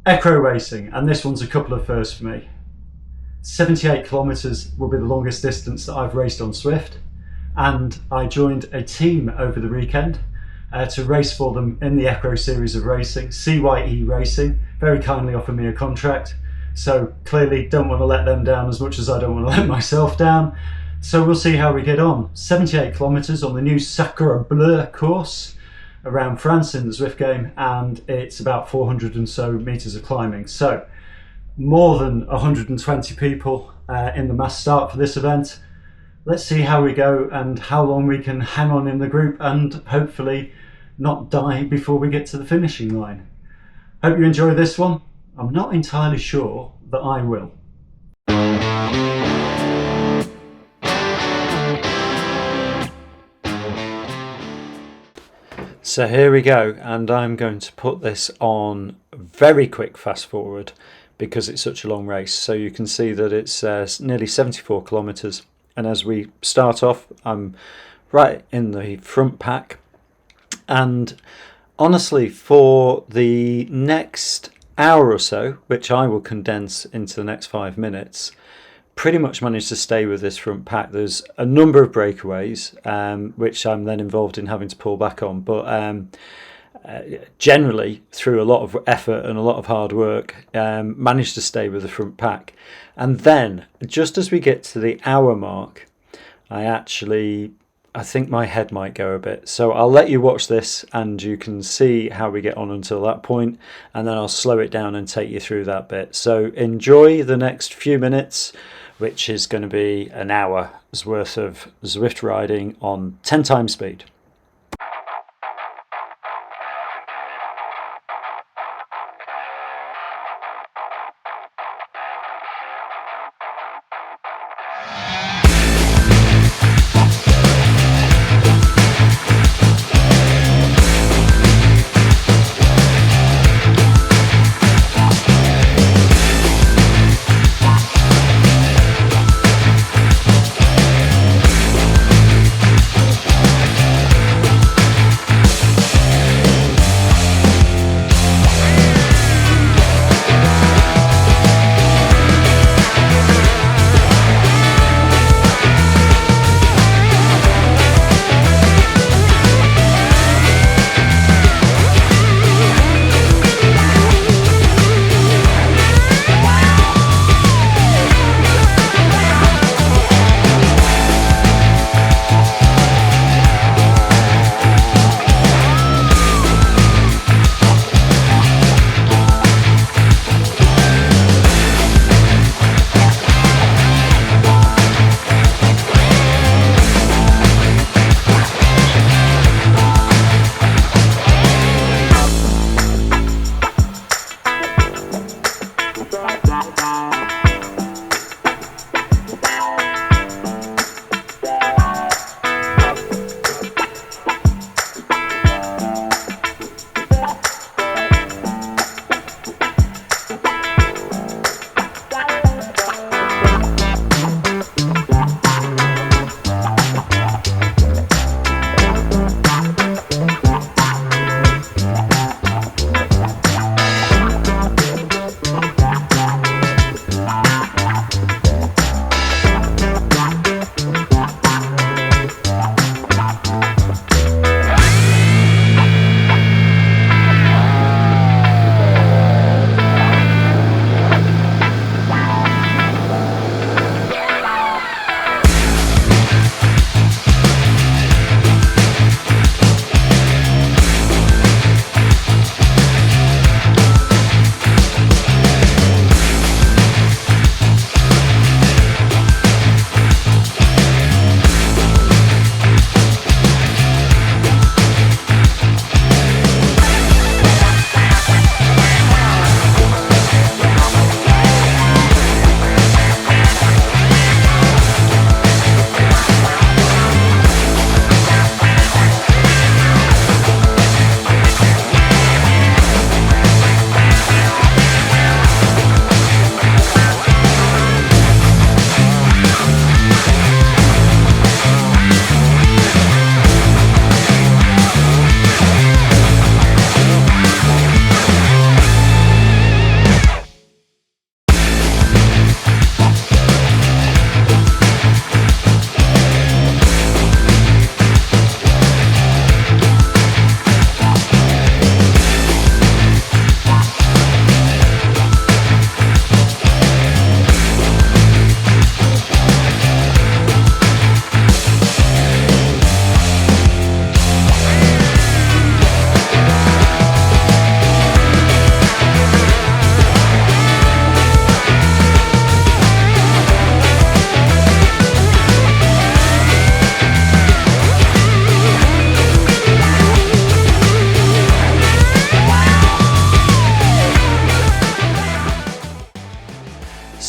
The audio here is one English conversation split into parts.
ECRO Racing, and this one's a couple of firsts for me. 78 kilometres will be the longest distance that I've raced on Zwift, and I joined a team over the weekend to race for them in the ECRO series of racing. CYE Racing very kindly offered me a contract, so clearly don't want to let them down as much as I don't want to let myself down. So we'll see how we get on. 78 kilometres on the new Sacre Bleu course around France in the Zwift game, and it's about 400 and so metres of climbing. So more than 120 people in the mass start for this event. Let's see how we go and how long we can hang on in the group and hopefully not die before we get to the finishing line. Hope you enjoy this one. I'm not entirely sure that I will. So here we go, and I'm going to put this on very quick fast forward because it's such a long race. So you can see that it's nearly 74 kilometres, and as we start off, I'm right in the front pack. And honestly, for the next hour or so, which I will condense into the next 5 minutes, pretty much managed to stay with this front pack. There's a number of breakaways, which I'm then involved in having to pull back on, but generally through a lot of effort and a lot of hard work, managed to stay with the front pack. And then just as we get to the hour mark, I think my head might go a bit. So I'll let you watch this and you can see how we get on until that point, and then I'll slow it down and take you through that bit. So enjoy the next few minutes, which is going to be an hour's worth of Zwift riding on 10 times speed.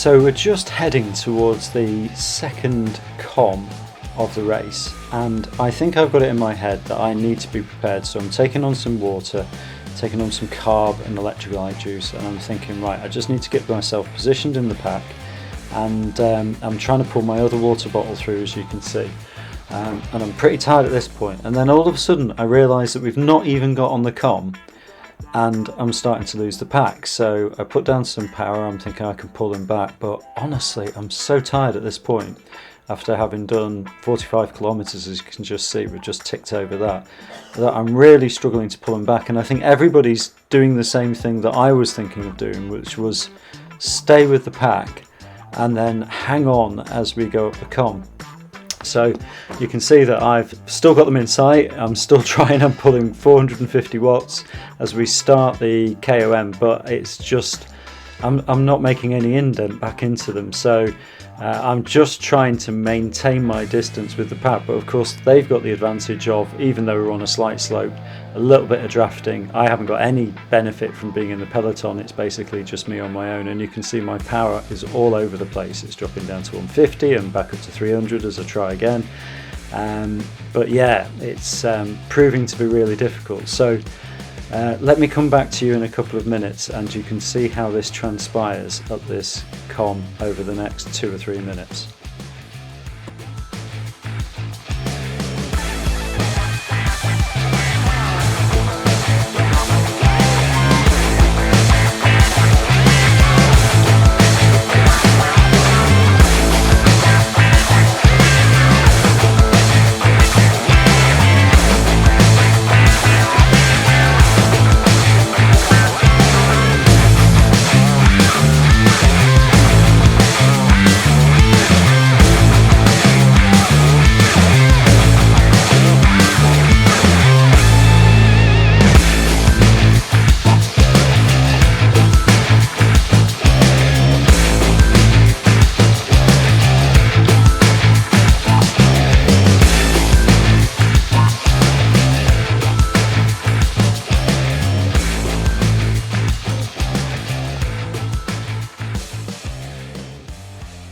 So we're just heading towards the second com of the race, and I think I've got it in my head that I need to be prepared. So I'm taking on some water, taking on some carb and electrolyte juice, and I'm thinking, right, I just need to get myself positioned in the pack, and I'm trying to pull my other water bottle through, as you can see, and I'm pretty tired at this point. And then all of a sudden I realise that we've not even got on the com, and I'm starting to lose the pack. So I put down some power, I'm thinking I can pull them back, but honestly I'm so tired at this point, after having done 45 kilometers, as you can just see, we've just ticked over that I'm really struggling to pull them back. And I think everybody's doing the same thing that I was thinking of doing, which was stay with the pack and then hang on as we go up the com. So you can see that I've still got them in sight. I'm still trying and pulling 450 watts as we start the KOM, but it's just I'm not making any indent back into them. So I'm just trying to maintain my distance with the pack, but of course they've got the advantage of, even though we're on a slight slope, a little bit of drafting. I haven't got any benefit from being in the peloton. It's basically just me on my own, and you can see my power is all over the place. It's dropping down to 150 and back up to 300 as I try again. But yeah, it's proving to be really difficult. So let me come back to you in a couple of minutes, and you can see how this transpires up this com over the next 2 or 3 minutes.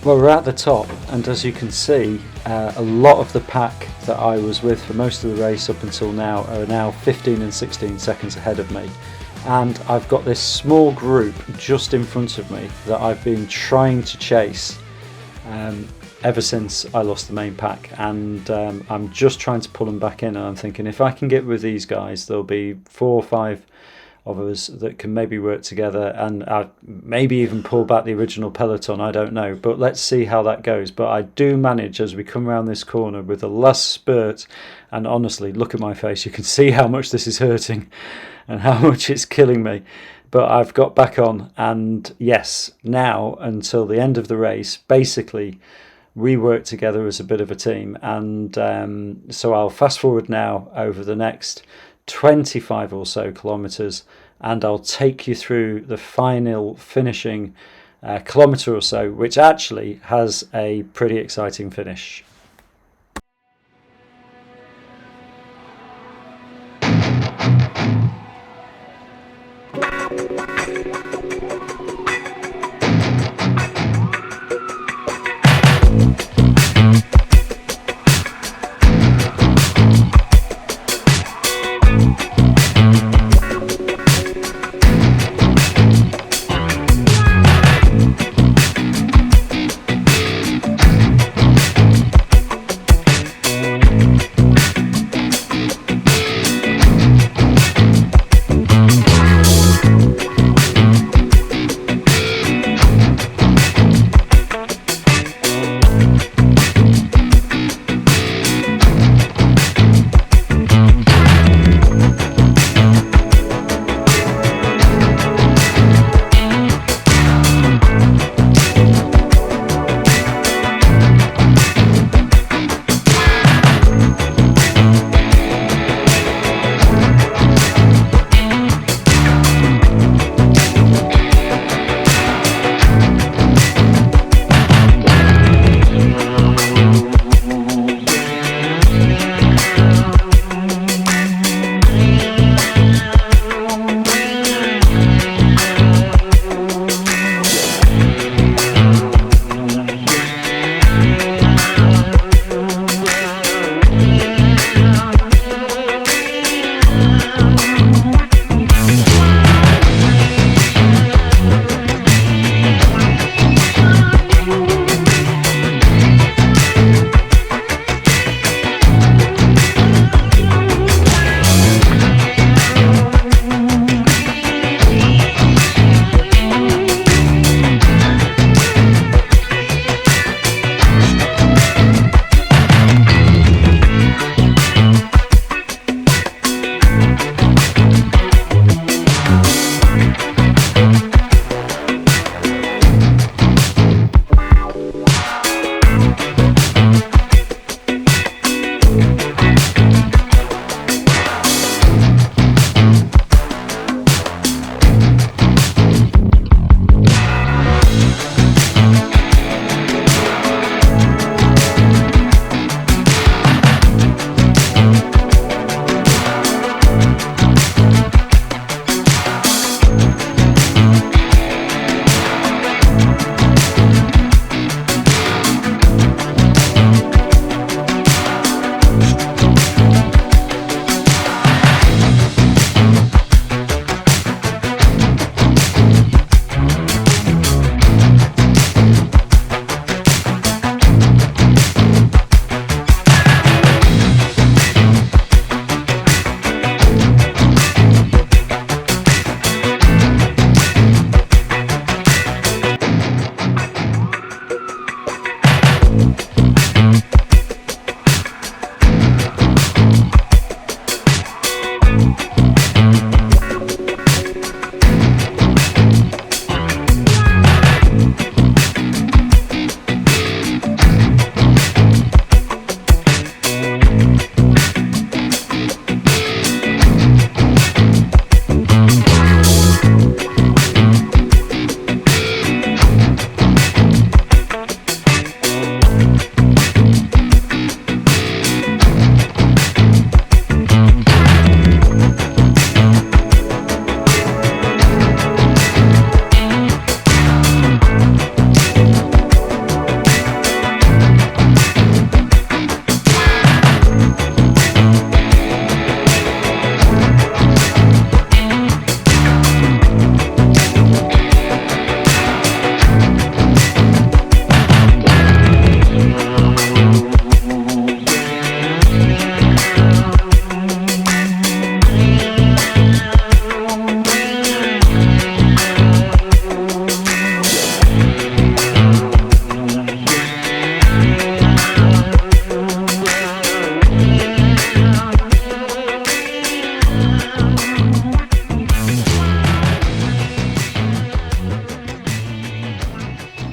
Well, we're at the top, and as you can see, a lot of the pack that I was with for most of the race up until now are now 15 and 16 seconds ahead of me, and I've got this small group just in front of me that I've been trying to chase ever since I lost the main pack, and I'm just trying to pull them back in, and I'm thinking if I can get with these guys, there'll be 4 or 5 of us that can maybe work together, and maybe even pull back the original peloton. I don't know, but let's see how that goes. But I do manage as we come around this corner with the last spurt, and honestly, look at my face, you can see how much this is hurting and how much it's killing me. But I've got back on, and yes, now until the end of the race, basically we work together as a bit of a team. And so I'll fast forward now over the next 25 or so kilometers, and I'll take you through the final finishing kilometer or so, which actually has a pretty exciting finish.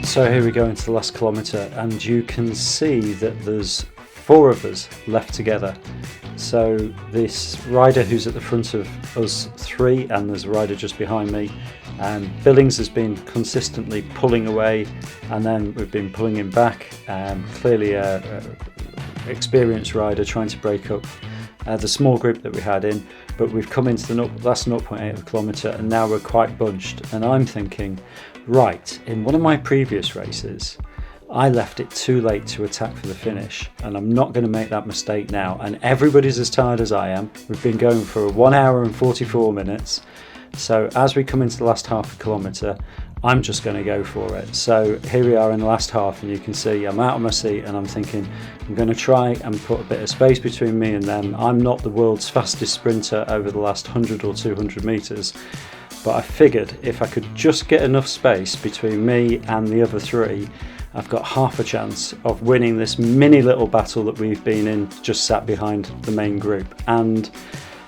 So here we go into the last kilometre, and you can see that there's 4 of us left together. So this rider who's at the front of us 3, and there's a rider just behind me, Billings has been consistently pulling away, and then we've been pulling him back. Clearly a experienced rider trying to break up the small group that we had in, but we've come into the last 0.8 of a kilometre, and now we're quite bunched. And I'm thinking, right, in one of my previous races I left it too late to attack for the finish, and I'm not going to make that mistake now. And everybody's as tired as I am. We've been going for 1 hour and 44 minutes. So as we come into the last half a kilometre, I'm just going to go for it. So here we are in the last half, and you can see I'm out of my seat, and I'm thinking I'm going to try and put a bit of space between me and them. I'm not the world's fastest sprinter over the last 100 or 200 metres, but I figured if I could just get enough space between me and the other 3, I've got half a chance of winning this mini little battle that we've been in, just sat behind the main group. And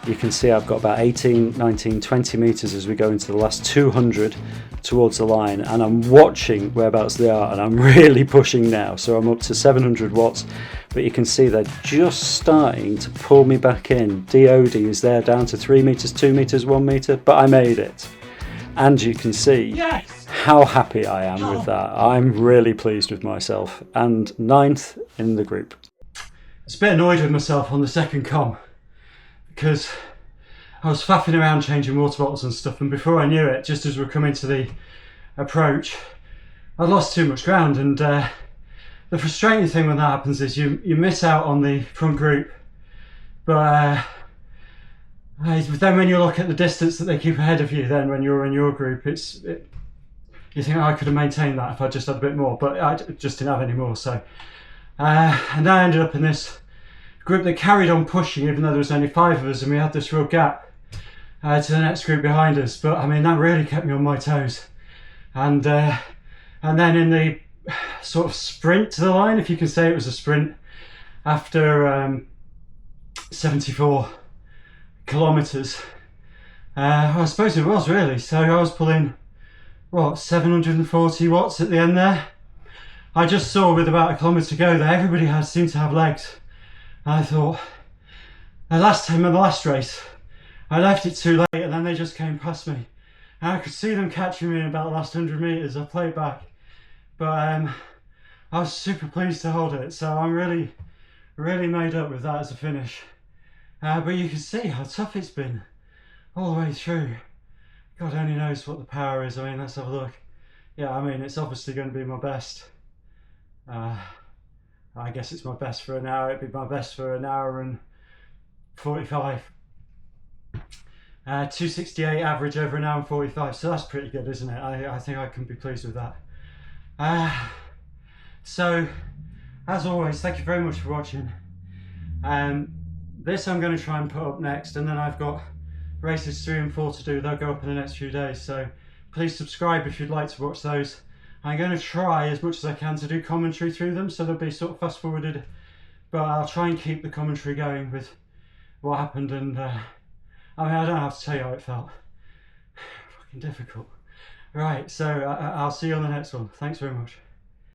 you can see I've got about 18, 19, 20 metres as we go into the last 200 towards the line, and I'm watching whereabouts they are, and I'm really pushing now. So I'm up to 700 watts, but you can see they're just starting to pull me back in. DOD is there down to 3 metres, 2 metres, 1 metre, but I made it. And you can see how happy I am with that. I'm really pleased with myself, and 9th in the group. I was a bit annoyed with myself on the second com because I was faffing around changing water bottles and stuff, and before I knew it, just as we were coming to the approach, I lost too much ground. And the frustrating thing when that happens is you miss out on the front group, but then when you look at the distance that they keep ahead of you, then when you're in your group, you think, oh, I could have maintained that if I just had a bit more, but I just didn't have any more. So and I ended up in this group that carried on pushing, even though there was only 5 of us, and we had this real gap to the next group behind us. But I mean, that really kept me on my toes. And then in the sort of sprint to the line, if you can say it was a sprint, after 74 kilometres, I suppose it was really. So I was pulling, what, 740 watts at the end there. I just saw with about a kilometre to go that everybody seemed to have legs. And I thought, the last time in the last race, I left it too late, and then they just came past me. And I could see them catching me in about the last 100 metres. I played back, but I was super pleased to hold it. So I'm really, really made up with that as a finish. But you can see how tough it's been all the way through. God only knows what the power is. I mean, let's have a look. Yeah, I mean, it's obviously going to be my best. I guess it's my best for an hour. It'd be my best for an hour and 45. 268 average over an hour and 45. So that's pretty good, isn't it? I think I can be pleased with that. So, as always, thank you very much for watching. This I'm going to try and put up next, and then I've got races 3 and 4 to do. They'll go up in the next few days, so please subscribe if you'd like to watch those. I'm going to try as much as I can to do commentary through them, so they'll be sort of fast forwarded, but I'll try and keep the commentary going with what happened. And I mean, I don't have to tell you how it felt. Fucking difficult. Right, so I'll see you on the next one. Thanks very much.